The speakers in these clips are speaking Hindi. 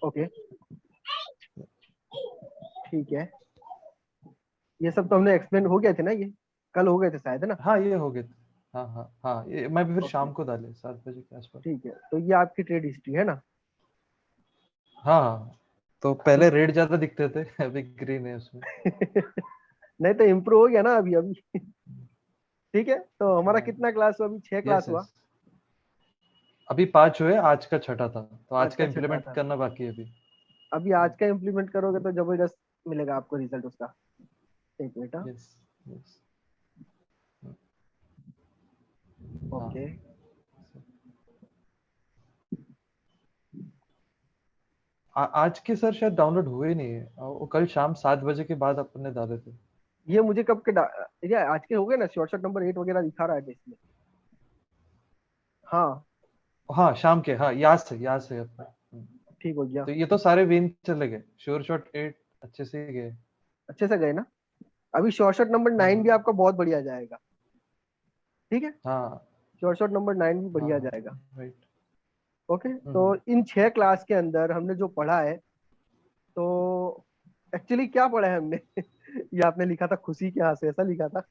ओके, ठीक है। ये सब तो हमने एक्सप्लेन हो गए थे ना, ये कल हो गए थे शायद, है ना? हाँ ये हो गए थे। हाँ हाँ हाँ, ये मैं भी फिर ओके, शाम को डाले 7 बजे के आसपास। ठीक है। तो ये आपकी ट्रेड हिस्ट्री है ना? हाँ हाँ, तो तो पहले रेड ज्यादा दिखते थे, अभी ग्रीन है उसमें। नहीं तो इम्प्रूव हो गया ना अभी अभी। ठीक है, तो हमारा हाँ, कितना क्लास हुआ? अभी 6 क्लास यस हुआ। यस। अभी 5 हुए, आज का छठा था, तो आज आज का का छठा इम्प्लीमेंट था। करना बाकी है अभी। अभी आज का इम्प्लीमेंट करोगे तो जबरदस्त मिलेगा आपको रिजल्ट उसका। एक मिनट, हाँ। Yes yes. हाँ, ओके। आज के सर शायद डाउनलोड हुए ही नहीं है, वो कल शाम 7 बजे के बाद अपन ने डाले थे। ये मुझे कब के ये आज के हो गए ना? शॉर्टकट नंबर 8 वगैरह दिखा रहा है टेस्ट में। हाँ, हाँ शाम के, हाँ याद से अपने। ठीक हो गया। तो ये तो सारे विन चले गए, श्योर शॉट 8 अच्छे से ही गए। अच्छे से गए ना? अभी शॉर्टकट नंबर 9 भी आपका बहुत बढ़िया जाएगा। ठीक है, हाँ शॉर्टकट नंबर 9 भी हाँ बढ़िया हाँ, जाएगा। राइट। ओके, तो इन 6 क्लास के अंदर हमने जो पढ़ा है, तो एक्चुअली क्या पढ़ा है हमने? ये आपने लिखा था खुशी के हाथ से, ऐसा लिखा था।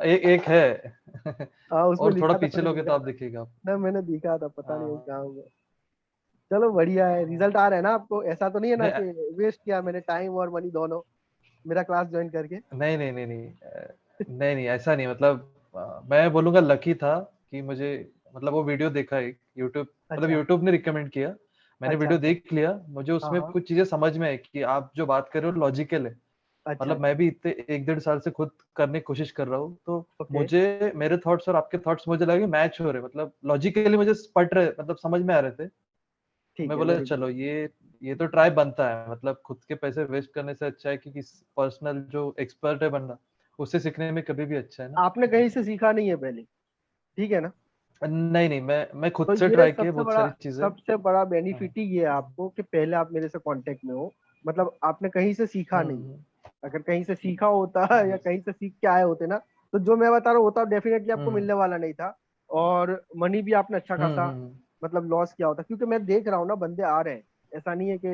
एक है। हाँ, उसमें और थोड़ा लिखा था, पीछे मैंने लोगे तो देखा आप था। दिखेगा आप। ना, मैंने देखा था, पता नहीं हाँ कहाँ हुआ। चलो बढ़िया है, हाँ। रिजल्ट आ रहा है ना आपको? ऐसा तो नहीं है ना नहीं कि वेस्ट किया मैंने टाइम और मनी दोनों, मेरा क्लास ज्वाइन करके? नहीं नहीं नहीं नहीं, नहीं नहीं ऐसा नहीं, मतलब मैं बोलूंगा लकी था कि मुझे, मतलब वो वीडियो देखा एक यूट्यूब, मतलब अच्छा, यूट्यूब ने रिकमेंड किया। मैंने अच्छा। वीडियो देख लिया, मुझे हाँ, उसमें हाँ। कुछ चीजें समझ में आई कि आप जो बात कर रहे हो लॉजिकल है। अच्छा, मतलब अच्छा। मैं भी इतने 1 डेढ़ साल से खुद करने की कोशिश कर रहा हूँ, तो ओके, मुझे मेरे थॉट्स और आपके थॉट्स मुझे लगे मैच हो रहे, मतलब लॉजिकली मुझे पट रहे, मतलब समझ में आ रहे थे। तो ठीक मैं है, बोला वेरी गुड। चलो ये तो ट्राई बनता है, मतलब खुद के पैसे वेस्ट करने से अच्छा है कि किस पर्सनल जो एक्सपर्ट है बंदा, उससे सीखने में कभी भी अच्छा है ना। आपने कहीं से सीखा नहीं है पहले, ठीक है ना? नहीं नहीं, मैं खुद तो से ये ट्राई किए बहुत सारी चीजें। सबसे बड़ा हाँ। बेनिफिट ही ये है आपको कि पहले आप मेरे से कांटेक्ट में हो। मतलब आपने कहीं से सीखा नहीं। हम्म। अगर कहीं से सीखा होता या यस। कहीं से सीख के आए होते ना, तो जो मैं बता रहा हूँ होता डेफिनेटली आपको हम्म मिलने वाला नहीं था। और मनी भी आपने अच्छा हम्म खासा हम्म मतलब लॉस किया होता, क्योंकि मैं देख रहा हूँ ना, बंदे आ रहे हैं। ऐसा नहीं है कि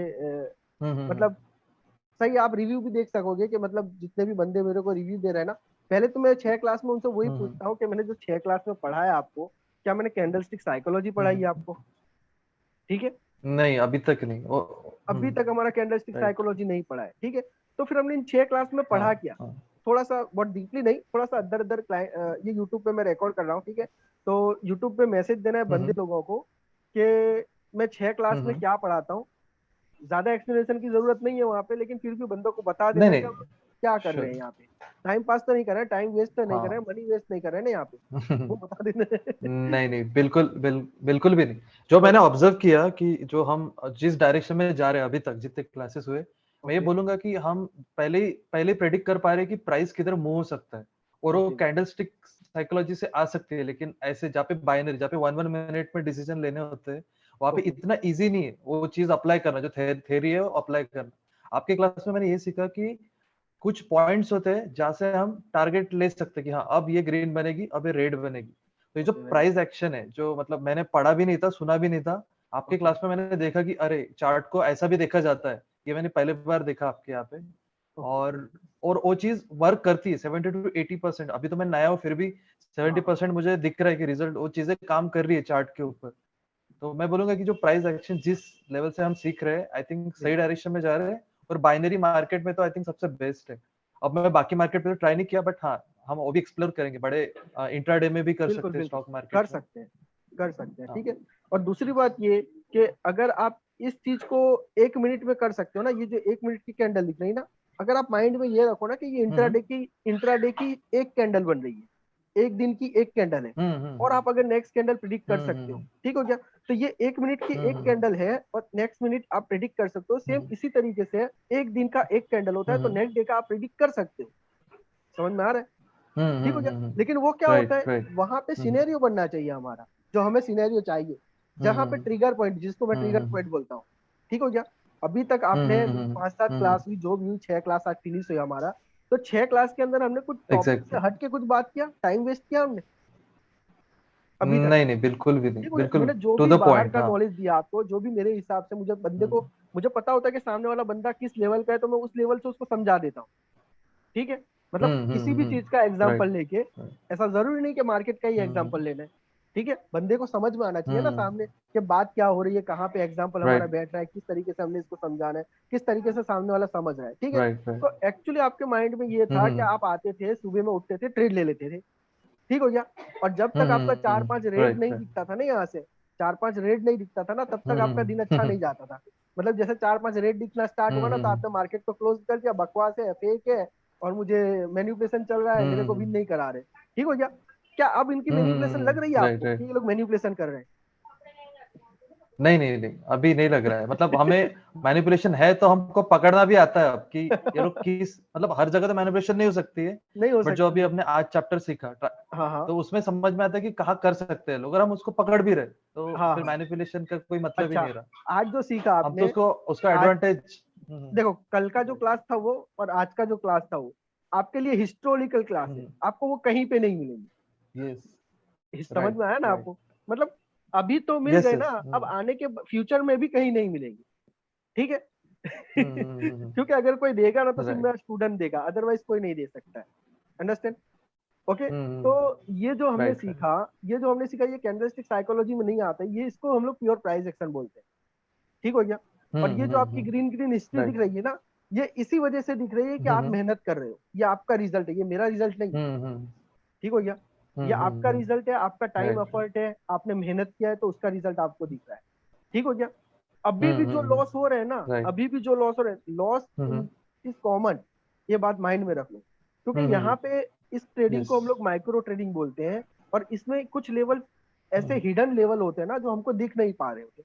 हम्म। मतलब सही, आप रिव्यू भी देख सकोगे कि मतलब जितने भी बंदे मेरे को रिव्यू दे रहे हैं ना, पहले तो मैं 6 क्लास में उनसे वही हम्म पूछता हूँ कि मैंने जो 6 क्लास में पढ़ा है आपको, क्या मैंने कैंडल स्टिक साइकोलॉजी पढ़ाई है हम्म। आपको? ठीक है, नहीं अभी तक नहीं वो। अभी तक हमारा कैंडल स्टिक राइट। साइकोलॉजी नहीं पढ़ा है। ठीक है, तो फिर हमने इन 6 क्लास में हाँ पढ़ा क्या? हाँ। थोड़ा सा बहुत डीपली नहीं, थोड़ा सा अदर अदर ये यूट्यूब पे मैं रिकॉर्ड कर रहा हूँ, ठीक है? तो यूट्यूब पे मैसेज देना है बंदे हम्म लोगों को कि मैं 6 क्लास में हम्म। क्या पढ़ाता हूँ। ज्यादा एक्सप्लेनेशन की जरूरत नहीं है वहां पे, लेकिन फिर भी बंदों को बता नहीं देना है कि नहीं, हम क्या कर रहे श्योर। हैं यहाँ पे। टाइम पास तो नहीं कर रहे हैं, टाइम वेस्ट तो नहीं कर रहे हैं, हाँ। मनी वेस्ट नहीं कर रहे हैं ना यहाँ पे। वो बता देना है। नहीं नहीं, बिल्कुल भी नहीं। जो मैंने ओके, ऑब्जर्व किया कि जो हम जिस डायरेक्शन में जा रहे हैं अभी तक जितने क्लासेस हुए, मैं ये ओके, बोलूंगा कि हम पहले प्रेडिक्ट कर पा रहे हैं कि प्राइस किधर मूव हो सकता है, और वो ओके, कैंडलस्टिक साइकोलॉजी से आ सकती है, लेकिन ऐसे जहाँ पे बाइनरी, जहाँ पे 1 1 मिनट में डिसीजन लेने होते हैं, वहाँ पे ओके। इतना इजी नहीं है वो चीज अप्लाई करना, जो थेरी है वो अप्लाई करना। आपके क्लास में मैंने ये सीखा कि कुछ पॉइंट्स होते हैं जहां से हम टारगेट ले सकते हैं कि हाँ अब ये ग्रीन बनेगी, अब ये रेड बनेगी। तो ये जो ओके, वेरी प्राइस एक्शन है, जो मतलब मैंने पढ़ा भी नहीं था, सुना भी नहीं था, आपके ओके, क्लास में मैंने देखा कि अरे चार्ट को ऐसा भी देखा जाता है, ये मैंने पहले बार देखा आपके यहाँ पे। ओके। और वो चीज वर्क करती है 70 to 80%। अभी तो मैं नया हूँ फिर भी हाँ, सेवेंटी हाँ। परसेंट मुझे दिख रहा है कि रिजल्ट, वो चीजें काम कर रही है चार्ट के ऊपर। तो मैं बोलूंगा कि जो प्राइस एक्शन जिस लेवल से हम सीख रहे हैं, आई थिंक ठीक सही है, डायरेक्शन में जा रहे हैं। और बाइनरी मार्केट में तो आई थिंक सबसे बेस्ट है। अब मैं बाकी मार्केट पे तो ट्राई नहीं किया, बट हाँ हम वो भी एक्सप्लोर करेंगे, बड़े इंट्राडे में भी कर बिल्कुल सकते हैं बिल्कुल। स्टॉक कर मार्केट में। सकते हैं, कर सकते हैं, हाँ। ठीक है। और दूसरी बात ये कि अगर आप इस चीज को 1 मिनट में कर सकते हो ना, ये जो 1 मिनट की कैंडल दिख रही है ना, अगर आप माइंड में ये रखो ना कि ये हम्म इंट्राडे की एक कैंडल बन रही है, एक दिन की एक कैंडल है, हम्म और हम्म आप अगर नेक्स्ट कैंडल प्रिडिक्ट कर सकते हो, हम्म ठीक हो गया? तो ये 1 मिनट की एक हम्म कैंडल है और नेक्स्ट मिनट आप प्रिडिक्ट कर सकते हो। सेम हम्म इसी तरीके से एक दिन का एक कैंडल होता है, तो नेक्स्ट डे का आप प्रिडिक्ट कर सकते हो। समझ में आ रहा है? ठीक हो गया? लेकिन वो क्या होता राइट है, राइट। वहां पे हम्म सिनेरियो बनना चाहिए हमारा, जो हमें सिनेरियो चाहिए, जहां पे हम्म ट्रिगर पॉइंट, जिसको मैं ट्रिगर हम्म पॉइंट बोलता हूँ। ठीक हो गया? अभी तक आपने पांच सात हम्म। क्लास हुई, जो भी हुई, 6 क्लास आज फिनिश हुई हमारा। तो 6 क्लास के अंदर हमने कुछ टॉपिक एग्जैक्टली। से हट के कुछ बात किया, टाइम वेस्ट किया हमने? अभी तक। नहीं नहीं, बिल्कुल भी नहीं, ठीक है, बिल्कुल मैंने जो टू भी द बाहर पॉइंट। का हाँ। नॉलेज दिया आपको, जो भी मेरे हिसाब से मुझे बंदे को, हम्म मुझे पता होता है कि सामने वाला बंदा किस लेवल का है, तो मैं उस लेवल से उसको समझा देता हूँ। ठीक है, मतलब किसी भी चीज का एग्जाम्पल राइट। लेके, ऐसा जरूरी नहीं कि मार्केट का ही हम्म एग्जाम्पल लेना है। ठीक है, बंदे को समझ में आना चाहिए ना हम्म सामने कि बात क्या हो रही है, कहाँ पे एग्जाम्पल हमारा राइट बैठ रहा है, किस तरीके से हमने इसको समझाना है, किस तरीके से सामने वाला समझ रहा है। ठीक है, राइट राइट। तो एक्चुअली आपके माइंड में ये था कि आप आते थे सुबह में, उठते थे, ट्रेड ले लेते थे। ठीक हो गया, और जब तक आपका चार पांच रेड राइट नहीं राइट। दिखता था ना यहाँ से, चार पांच रेड नहीं दिखता था ना, तब तक आपका दिन अच्छा नहीं जाता था। मतलब जैसे चार पांच रेड दिखना स्टार्ट होगा ना, तो आपने मार्केट को क्लोज कर दिया, बकवास है, फेक है, और मुझे मैन्युपुलेशन चल रहा है, मेरे को विन नहीं करा रहे। ठीक हो गया, क्या अब इनकी मैन्युपुलेशन लग रही है राइट आपको राइट। कि ये लोग मैन्युपुलेशन कर रहे हैं? नहीं नहीं नहीं, अभी नहीं लग रहा है। मतलब हमें मैनिपुलेशन है तो हमको पकड़ना भी आता है अब कि ये लोग किस, मतलब हर जगह तो मैनिपुलेशन नहीं हो सकती है, नहीं हो बट जो सकती अभी है। हमने आज चैप्टर सीखा हाँ हाँ तो उसमें समझ में आता है कि कहाँ कर सकते हैं लोग, अगर हम उसको पकड़ भी रहे तो हाँ फिर हाँ। मैनिपुलेशन का कोई मतलब ही अच्छा, नहीं रहा। आज जो सीखा हम तो आपने, उसको, उसका आज एडवांटेज। देखो, कल का जो राइट। क्लास था वो, और आज का जो क्लास था वो, आपके लिए हिस्टोरिकल क्लास है, आपको वो कहीं पे नहीं मिलेगी। यस। समझ राइट में आया ना राइट। आपको? मतलब अभी तो मिल यस गए ना, यस। अब आने के फ्यूचर में भी कहीं नहीं मिलेंगे। ठीक है। क्योंकि अगर कोई देगा ना, तो सिर्फ राइट। मेरा स्टूडेंट देगा, अदरवाइज कोई नहीं दे सकता है। अंडरस्टैंड? ओके। तो ये जो हमने राइट राइट। सीखा, ये कैंडलस्टिक साइकोलॉजी में नहीं आता, ये इसको हम लोग प्योर प्राइस एक्शन बोलते हैं। ठीक हो गया। और ये जो आपकी ग्रीन ग्रीन हिस्ट्री दिख राइट। रही है ना, ये इसी वजह से दिख रही है कि आप मेहनत कर रहे हो, ये आपका रिजल्ट है, ये मेरा रिजल्ट नहीं है। ठीक हो गया, ये आपका रिजल्ट है, आपका टाइम राइट। एफर्ट है, आपने मेहनत किया है, तो उसका रिजल्ट आपको दिख रहा है। ठीक हो गया। अभी भी जो लॉस हो रहे हैं ना, राइट। अभी भी जो लॉस हो रहे हैं, लॉस इज कॉमन, ये बात माइंड में रख लो। क्योंकि यहाँ पे इस ट्रेडिंग यस। को हम लोग माइक्रो ट्रेडिंग बोलते हैं, और इसमें कुछ लेवल ऐसे हिडन लेवल होते हैं ना, जो हमको दिख नहीं पा रहे होते।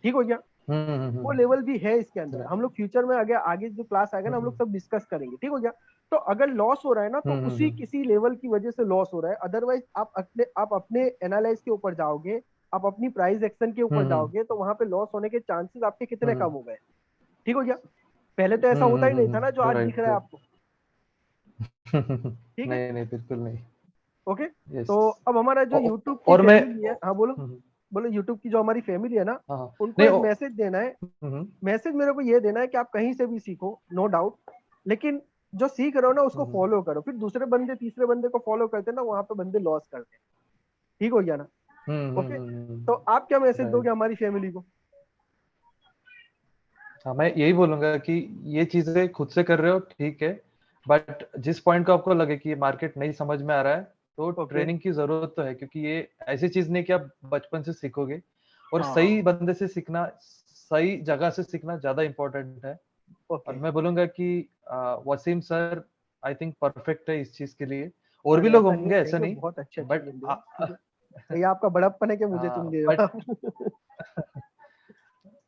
ठीक हो गया, वो लेवल भी है इसके अंदर। हम लोग फ्यूचर में आगे आगे जो क्लास आएगा ना, हम लोग सब डिस्कस करेंगे। ठीक हो गया। तो अगर लॉस हो रहा है ना, तो उसी किसी लेवल की वजह से लॉस हो रहा है, अदरवाइज आप अपने एनालाइज के ऊपर जाओगे, आप अपनी प्राइस एक्शन के ऊपर जाओगे, तो वहां पे लॉस होने के चांसेस आपके कितने कम हो गए। ठीक हो गया। पहले तो ऐसा होता ही नहीं था ना, जो आज दिख राइट रहा है राइट। आपको। ठीक है। नहीं नहीं, बिल्कुल नहीं। ओके। यस। तो अब हमारा जो यूट्यूब की और मैं, फैमिली है, हाँ बोलो, बोलो, यूट्यूब की जो हमारी फैमिली है ना, हाँ हाँ, उनको नहीं एक मैसेज देना है। मैसेज मेरे को ये देना है कि आप कहीं से भी सीखो, नो डाउट, लेकिन जो सीख रहे हो ना, उसको फॉलो करो। फिर दूसरे बंदे तीसरे बंदे को फॉलो करते हैं ना, वहां पे बंदे लॉस करते हैं। ठीक हो गया ना? ओके। तो आप क्या मैसेज दोगे राइट। हमारी फैमिली को? हाँ, मैं यही बोलूंगा कि ये चीजें खुद से कर रहे हो ठीक है, बट जिस पॉइंट को आपको लगे कि ये मार्केट नहीं समझ में आ रहा है, तो ओके। ट्रेनिंग की जरूरत तो है, क्योंकि ये ऐसी चीज नहीं कि आप बचपन से सीखोगे, और हाँ हाँ। सही बंदे से सीखना, सही जगह से सीखना ज्यादा इम्पोर्टेंट है। और ओके। मैं बोलूंगा कि Waseem sir I think perfect है इस चीज के लिए, और भी अरे लोग ऐसा नहीं है, होंगे, ऐसा थैंक यू, नहीं, बहुत अच्छे अच्छे बट बंदे हैं। ठीक है, ये आपका बड़प्पन है कि मुझे चुन रहे हो बट आप।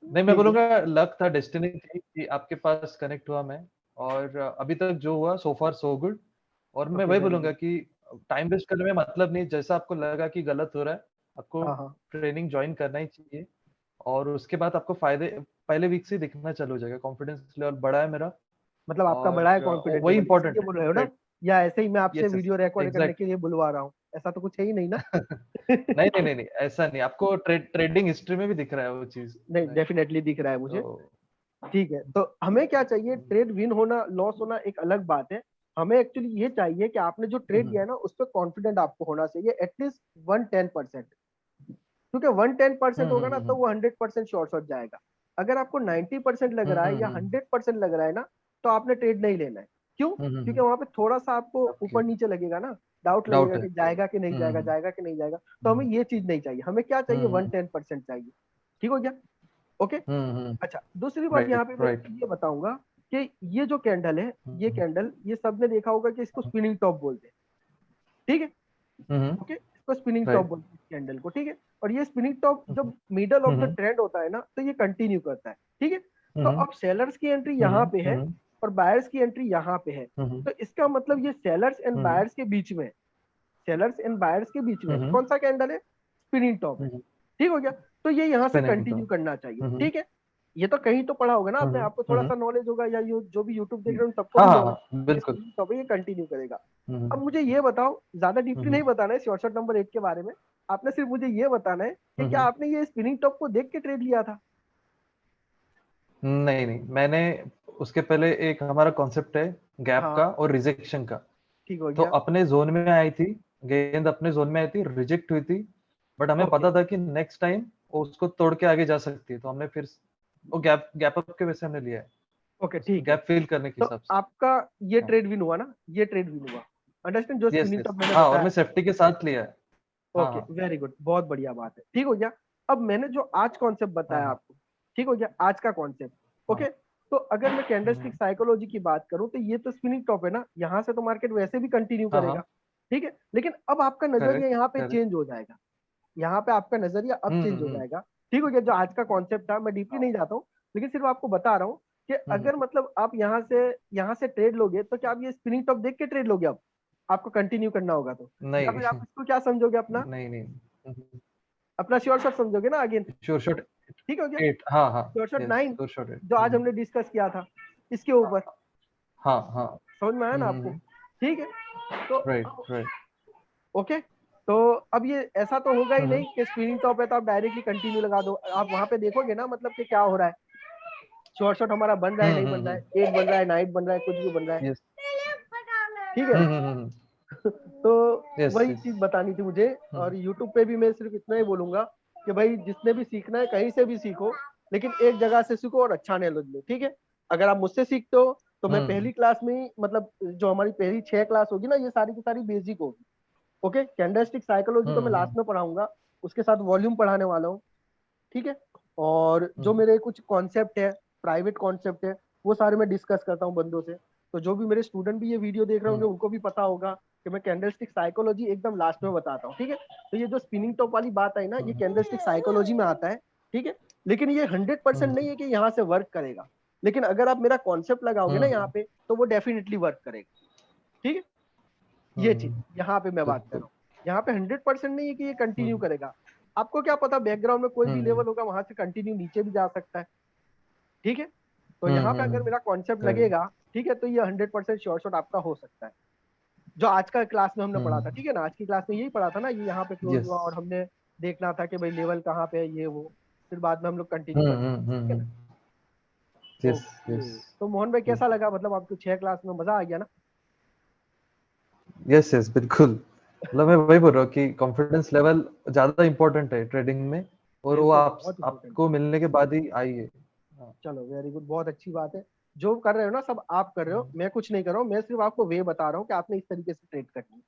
नहीं, मैं ठीक है। बोलूंगा लक था, डेस्टिनी थी कि आपके पास कनेक्ट हुआ मैं, और अभी तक जो हुआ सो फार सो गुड। और मैं ओके, वही वेरी बोलूंगा गुड। कि टाइम वेस्ट करने में मतलब नहीं, जैसा आपको लगा कि गलत हो रहा है, आपको हाँ हाँ। ट्रेनिंग ज्वाइन करना ही चाहिए, और उसके बाद आपको फायदे पहले वीक से ही दिखना चालू हो जाएगा, कॉन्फिडेंस लेवल बढ़ा है मेरा। मतलब आपका और बड़ा है कॉन्फिडेंट वही लेवल, इंपॉर्टेंट इसीलिए है, बोल रहे हो ना? राइट। या ऐसे ही मैं आपसे यस यस, वीडियो रिकॉर्ड करने के एग्जैक्ट। लिए बुलवा रहा हूँ? ऐसा तो कुछ है ही नहीं ना। नहीं नहीं नहीं नहीं, ऐसा नहीं, आपको ट्रेडिंग हिस्ट्री में भी दिख रहा है वो चीज, नहीं, राइट। डेफिनेटली दिख रहा है मुझे। तो ठीक है, तो हमें क्या चाहिए? ट्रेड विन होना, लॉस होना एक अलग बात है। हमें एक्चुअली ये चाहिए कि आपने जो ट्रेड लिया है ना, उस पर कॉन्फिडेंट आपको होना चाहिए, एटलीस्ट 110%। क्योंकि 110% होगा ना, तो वो 100% शॉर्ट शॉट जाएगा। अगर आपको 90% लग रहा है या 100% लग रहा है ना, तो आपने ट्रेड नहीं लेना है। क्यों? क्योंकि वहां पे थोड़ा सा आपको ओके, ऊपर नीचे लगेगा ना, डाउट लगेगा डाउट है। कि जाएगा कि नहीं जाएगा, जाएगा कि नहीं जाएगा। तो हमें ये चीज नहीं चाहिए, हमें क्या चाहिए? वन हम्म टेन परसेंट चाहिए। ठीक हो गया। ओके। हम्म अच्छा, दूसरी बात यहाँ राइट पे मैं राइट। आपको ये बताऊंगा कि ये जो कैंडल है, ये कैंडल, ये सबने देखा होगा कि इसको स्पिनिंग टॉप बोलते हैं। ठीक है। ओके, इसको स्पिनिंग टॉप राइट। बोलते हैं कैंडल को। ठीक है। और ये स्पिनिंग टॉप जब मिडल ऑफ द ट्रेंड होता है ना, तो ये कंटिन्यू करता है। ठीक है। तो अब सेलर्स की एंट्री यहाँ पे है, और बायर्स की एंट्री यहाँ पे है। तो इसका मतलब ये सेलर्स एंड बायर्स के बीच में, सेलर्स एंड बायर्स के बीच में कौन सा कैंडल है? स्पिनिंग टॉप है। ठीक हो गया। तो ये यहाँ से स्पिनिंग कंटिन्यू टॉप। करना चाहिए। ठीक है। ये तो कहीं तो पढ़ा होगा ना आपने, आपको थोड़ा सा नॉलेज होगा, या जो भी यूट्यूब देख रहे हैं उन सबको हाँ भी हाँ नॉलेज, बिल्कुल। तब ये कंटिन्यू करेगा। अब हम्म मुझे ये बताओ, ज्यादा डीपली नहीं हम्म बताना है शॉर्ट शॉट नंबर 8 के बारे में, आपने सिर्फ मुझे ये बताना है कि क्या हम्म। आपने ये स्पिनिंग टॉप को देख के ट्रेड लिया था? नहीं नहीं, मैंने उसके पहले एक हमारा कॉन्सेप्ट है गैप हाँ का और रिजेक्शन का। ठीक हो तो गया। अपने जोन में आई थी, गेंद अपने जोन में आई थी, रिजेक्ट हुई थी, बट हमें ओके पता था कि नेक्स्ट टाइम वो उसको तोड़ के आगे जा सकती है, तो हमने फिर वो गैप गैप अप के वजह से हमने लिया है, ओके उसको ठीक है। गैप फिल करने के तो हिसाब से। आपका ये हाँ ट्रेड विन हुआ ना, ये ट्रेड विन हुआ, अंडरस्टैंड, जो यस स्पिनिंग यस, टॉप मैंने हाँ, और बताया। मैं सेफ्टी के साथ लिया है। हाँ ओके हाँ वेरी गुड, बहुत बढ़िया बात है, ठीक हो गया। अब मैंने जो आज कॉन्सेप्ट हाँ बताया हाँ आपको, ठीक हो गया, आज का कॉन्सेप्ट। हाँ। ओके, तो अगर मैं कैंडलस्टिक साइकोलॉजी की बात करूं, तो ये तो स्पिनिंग टॉप है ना, यहाँ से तो मार्केट वैसे भी कंटिन्यू हाँ करेगा, हाँ ठीक है, लेकिन अब आपका नजरिया करेक्ट यहाँ पे करेक्ट। चेंज हो जाएगा, यहाँ पे आपका नजरिया अब चेंज हो हम्म। जाएगा। ठीक हो गया, जो आज का कॉन्सेप्ट था मैं डीपली नहीं जाता हूँ, लेकिन सिर्फ आपको बता रहा हूँ कि हम्म, अगर मतलब आप यहाँ से ट्रेड लोगे, तो क्या आप ये स्पिनिंग टॉप देख के ट्रेड लोगे? अब आपको कंटिन्यू करना होगा तो, या फिर आप नहीं इसको क्या समझोगे अपना, नहीं नहीं, अपना श्योर शॉट समझोगे ना अगेन? श्योर शॉट ठीक हो गया, 8, हाँ हाँ। Sure shot yes 9 sure shot 8। जो आज हमने डिस्कस किया था इसके ऊपर, हाँ हाँ। समझ में आया ना आपको? ठीक है, तो राइट राइट। ओके, तो अब ये ऐसा तो होगा ही नहीं कि स्पिनिंग टॉप है तो आप डायरेक्टली कंटिन्यू लगा दो, आप वहां पे देखोगे ना मतलब कि क्या हो रहा है, शॉर्ट शॉट हमारा बन रहा है नहीं बन रहा है, 8 बन रहा है, नाइट बन रहा है, कुछ भी बन रहा है, यस। ठीक है ना? तो यस वही यस। चीज बतानी थी मुझे। और यूट्यूब पे भी मैं सिर्फ इतना ही बोलूंगा कि भाई जिसने भी सीखना है कहीं से भी सीखो, लेकिन एक जगह से सीखो और अच्छा नॉलेज लो, ठीक है? अगर आप मुझसे सीखते हो तो मैं हम्म पहली क्लास में ही, मतलब जो हमारी पहली 6 क्लास होगी ना, ये सारी की सारी बेसिक होगी। ओके, कैंडलस्टिक साइकोलॉजी तो मैं लास्ट हम्म में पढ़ाऊंगा, उसके साथ वॉल्यूम पढ़ाने वाला हूँ, ठीक है? और जो हम्म मेरे कुछ कॉन्सेप्ट है, प्राइवेट कॉन्सेप्ट है, वो सारे मैं डिस्कस करता हूँ बंदों से। तो जो भी मेरे स्टूडेंट भी ये वीडियो देख रहे होंगे हम्म उनको भी पता होगा कि मैं कैंडलस्टिक साइकोलॉजी एकदम लास्ट में बताता हूँ, ठीक है? तो ये जो स्पिनिंग टॉप वाली बात आई ना, ये कैंडलस्टिक साइकोलॉजी में आता है, ठीक है? लेकिन ये 100% नहीं हम्म है कि यहाँ से वर्क करेगा, लेकिन अगर आप मेरा कॉन्सेप्ट लगाओगे ना यहाँ हम्म पे, तो वो डेफिनेटली वर्क करेगा, ठीक है? ये चीज यहाँ पे मैं बात कर रहा बिल्कुल। हूँ, यहाँ पे 100% नहीं है कि ये कंटिन्यू हम्म करेगा। आपको क्या पता, बैकग्राउंड में कोई भी हम्म लेवल होगा, वहां से कंटिन्यू नीचे भी जा सकता है, ठीक है? तो यहाँ पे अगर मेरा कॉन्सेप्ट करेक्ट। लगेगा, ठीक है, तो ये 100% श्योर शॉट आपका हो सकता है। जो आज का क्लास में हमने पढ़ा था, हम्म। ठीक है ना, आज की क्लास में यही पढ़ा था ना, ये यहाँ पे क्लोज यस। हुआ और हमने देखना था कि भाई लेवल कहाँ पे है, ये वो, फिर बाद में हम लोग कंटिन्यू करते हैं, ठीक है ना? Yes yes. ओके, तो मोहन भाई कैसा लगा, मतलब आपको 6 क्लास में मजा आ गया ना? यस यस बिल्कुल, मतलब मैं वही बोल रहा हूँ कि कॉन्फिडेंस लेवल ज्यादा इंपॉर्टेंट है ट्रेडिंग में, और वो बिल्कुल, आप बहुत इंपॉर्टेंट है। आपको मिलने के बाद ही आई है। हाँ। चलो वेरी गुड, बहुत अच्छी बात है। जो कर रहे हो ना सब आप कर रहे हो, मैं कुछ नहीं कर रहा हूँ, मैं सिर्फ आपको वे बता रहा हूँ कि आपने इस तरीके से ट्रेड करनी है,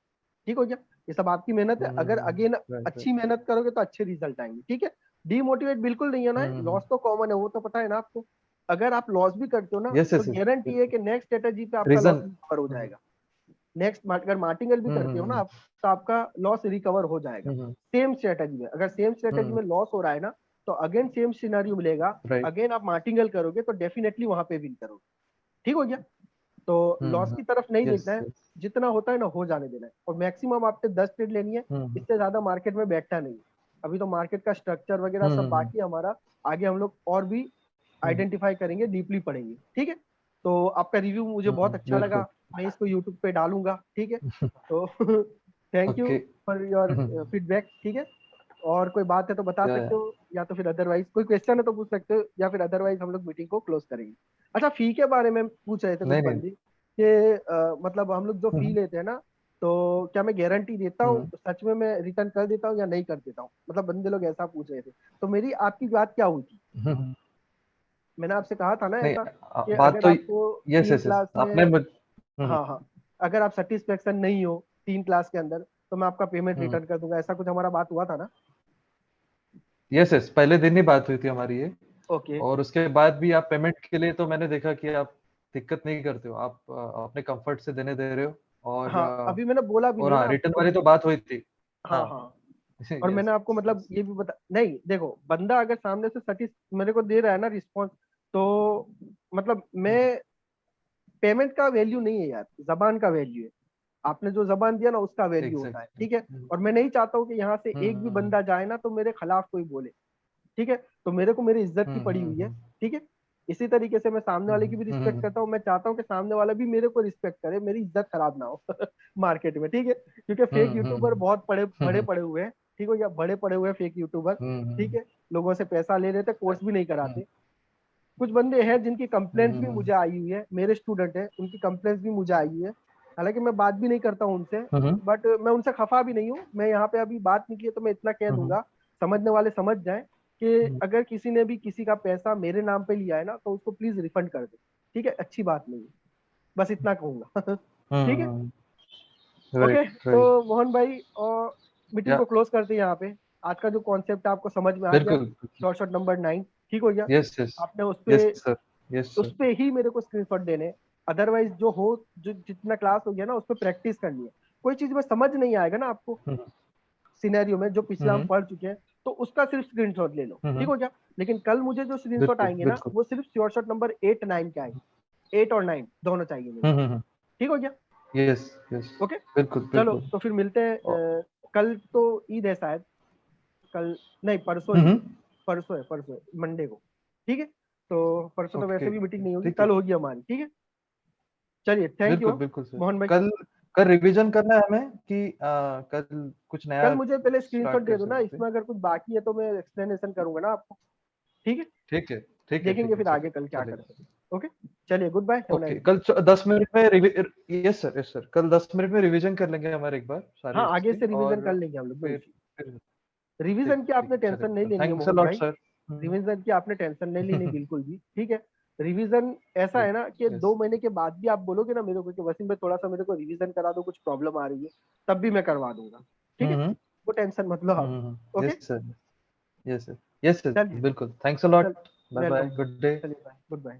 ठीक हो गया? ये सब आपकी मेहनत है, अगर अगेन राइट राइट। अच्छी मेहनत करोगे तो अच्छे रिजल्ट आएंगे, ठीक है? डीमोटिवेट बिल्कुल नहीं होना है, लॉस तो कॉमन है, वो तो पता है ना आपको। अगर आप लॉस भी करते हो ना, यस तो यस यस गारंटी है बिल्कुल। कि नेक्स्ट स्ट्रेटेजी पे आपका लॉस रीजन। रिकवर हो जाएगा। नेक्स्ट अगर मार्टिंगल भी करते हो ना आप, तो आपका लॉस रिकवर हो जाएगा। सेम स्ट्रेटेजी में, अगर सेम स्ट्रेटेजी में लॉस हो रहा है ना, तो अगेन सेम सिनेरियो मिलेगा, राइट। अगेन आप मार्टिंगल करोगे तो डेफिनेटली वहां पे विन करोगे, ठीक हो गया? तो लॉस की तरफ नहीं यस देखना है, यस। जितना होता है ना हो जाने देना है, और मैक्सिमम आपसे 10 ट्रेड लेनी है, इससे ज्यादा मार्केट में बैठना नहीं है। अभी तो मार्केट का स्ट्रक्चर वगैरह सब बाकी है हमारा, आगे हम लोग और भी आइडेंटिफाई करेंगे, डीपली पढ़ेंगे, ठीक है? तो आपका रिव्यू मुझे बहुत अच्छा लगा, बिल्कुल। मैं इसको यूट्यूब पे डालूंगा, ठीक है? तो thank you okay. For your feedback, ठीक है? और कोई बात है तो बता सकते हो, या तो फिर अदरवाइज कोई क्वेश्चन है तो पूछ सकते हो, या फिर अदरवाइज हम लोग मीटिंग को क्लोज करेंगे। अच्छा, फी के बारे में पूछ रहे थे कुछ नहीं नहीं। बंदी कि मतलब हम लोग जो फी लेते हैं ना, तो क्या मैं गारंटी देता हूँ सच में, मैं रिटर्न कर देता हूँ या नहीं कर देता हूँ, मतलब बंदे लोग ऐसा पूछ रहे थे। तो मेरी आपकी बात क्या हुई थी? मैंने आपसे कहा था ना नहीं, ऐसा कि बात अगर तो आपको यस 3 यस यस क्लास में, आपने हाँ हाँ, अगर आप सेटिस्फेक्शन नहीं हो 3 क्लास के अंदर, तो मैं आपका पेमेंट रिटर्न कर दूंगा, ऐसा कुछ हमारा बात हुआ था ना? यस यस, पहले दिन ही बात हुई थी हमारी ये। ओके, और उसके बाद भी आप पेमेंट के लिए तो मैंने देखा कि आप दिक्कत नहीं करते हो, आप अपने कंफर्ट से देने दे रहे हो। हाँ, अभी मैंने बोला भी और नहीं ना हाँ, आपको रिटर्न वाली कभी। तो बात हुई थी। हाँ हाँ। हाँ, और यस मैंने आपको मतलब यस। ये भी बता, नहीं देखो, बंदा अगर सामने से सटिस मेरे को दे रहा है ना रिस्पॉन्स, तो मतलब मैं, पेमेंट का वैल्यू नहीं है यार, जबान का वैल्यू है। आपने जो जबान दिया ना उसका वैल्यू होता है, एग्जैक्टली। ठीक है? और मैं नहीं चाहता हूँ कि यहाँ से एक भी बंदा जाए ना तो मेरे खिलाफ कोई बोले, ठीक है? तो मेरे को मेरी इज्जत की पड़ी हुई है, ठीक है। इसी तरीके से मैं सामने वाले की भी रिस्पेक्ट करता हूँ, मैं चाहता हूँ कि सामने वाला भी मेरे को रिस्पेक्ट करे, मेरी इज्जत खराब ना हो मार्केट में, ठीक है। क्योंकि फेक यूट्यूबर बहुत बड़े पड़े हुए हैं, ठीक हो गया, बड़े पड़े हुए हैं फेक यूट्यूबर, ठीक है। लोगों से पैसा ले रहे थे, कोर्स भी नहीं कराते। कुछ बंदे हैं जिनकी कंप्लेंट्स भी मुझे आई हुई है, मेरे स्टूडेंट है, उनकी कंप्लेंट्स भी मुझे आई हुई है। हालांकि मैं बात भी नहीं करता हूँ उनसे, बट मैं उनसे खफा भी नहीं हूँ। मैं यहाँ पे अभी बात निकली है तो मैं इतना कह दूंगा, समझने वाले समझ जाएं कि अगर किसी ने भी किसी का पैसा मेरे नाम पे लिया है ना, तो उसको प्लीज रिफंड कर दे, ठीक है। अच्छी बात नहीं है, बस इतना कहूंगा ठीक है। ओके, तो मोहन भाई, और मीटिंग को क्लोज करते हैं यहाँ पे। आज का जो कॉन्सेप्ट है आपको समझ में आ गया, शॉर्ट शॉर्ट नंबर 9, ठीक हो गया। यस यस आपने यस सर, यस उस पे ही मेरे को स्क्रीनशॉट देने, अदरवाइज जो हो, जो जितना क्लास हो गया ना, उस पर प्रैक्टिस करनी है। कोई चीज में समझ नहीं आएगा ना आपको सिनेरियो में, जो पिछला हम पढ़ चुके हैं, तो उसका सिर्फ स्क्रीनशॉट ले लो, ठीक हो गया। लेकिन कल मुझे जो स्क्रीनशॉट आएंगे ना, वो सिर्फ शॉर्ट नंबर 8 9 के आएंगे, 8 और 9 दोनों चाहिए मुझे, ठीक हो गया। यस यस, ओके, बिल्कुल चलो बिल्कुल। तो फिर मिलते हैं। कल तो ईद है शायद, कल नहीं, परसों ईद है, परसों है मंडे को, ठीक है। तो परसों तो वैसे भी मीटिंग नहीं होगी, कल होगी हमारी, ठीक है। चलिए, थैंक यू बिल्कुल बिल्कुल सर। मोहन भाई। कल कल रिवीजन करना है हमें कि कल कुछ नया कल मुझे पहले स्क्रीनशॉट स्टार्ट दे कर दो ना, सकते हैं? इसमें अगर कुछ बाकी है तो मैं एक्सप्लेनेशन करूंगा ना आपको, ठीक है। ठीक है ठीक है ठीक देखेंगे है, फिर आगे कल क्या चलेगा। करते हैं। ओके, चलिए, goodbye, have a nice okay, day. कल 10 मिनट में यस सर, यस सर, कल 10 मिनट में रिवीजन कर लेंगे हमारे एक बार सारी हाँ, आगे इसकी, से रिवीजन कर और लेंगे हम लोग, नो फिर इश्यू। फिर रिवीजन ठीक की ठीक आपने है, टेंशन नहीं चलेगा। लेनी है थैंक्स अ मोहन लॉट भाई, सर। रिवीजन की आपने टेंशन नहीं लेनी बिल्कुल भी, ठीक है। रिवीजन ऐसा है ना कि यस। 2 महीने के बाद भी आप बोलोगे ना मेरे को कि वसीम भाई थोड़ा सा मेरे को रिवीजन करा दो, कुछ प्रॉब्लम आ रही है, तब भी मैं करवा दूंगा, ठीक है। वो टेंशन मत लो आप। Okay, yes sir, yes sir, yes sir, चलिए, बिल्कुल। Thanks a lot. चल, bye bye, welcome, good day. चलिए, बाय, गुड बाय।